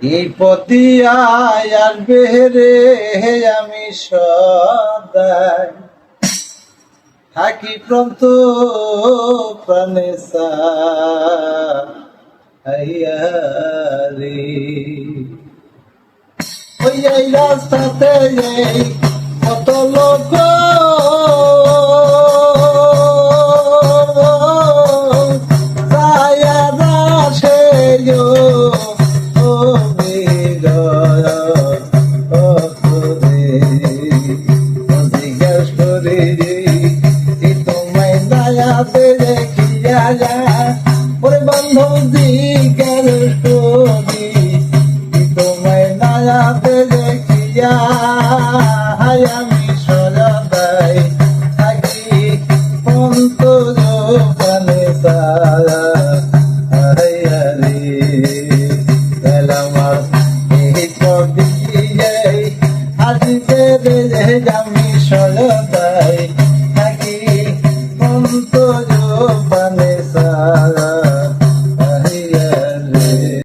এই পতিয়ায় আসবে রে আমি সদাই থাকি প্রন্ত প্রাণে সাইয়া রে ওই এই রাস্তাতে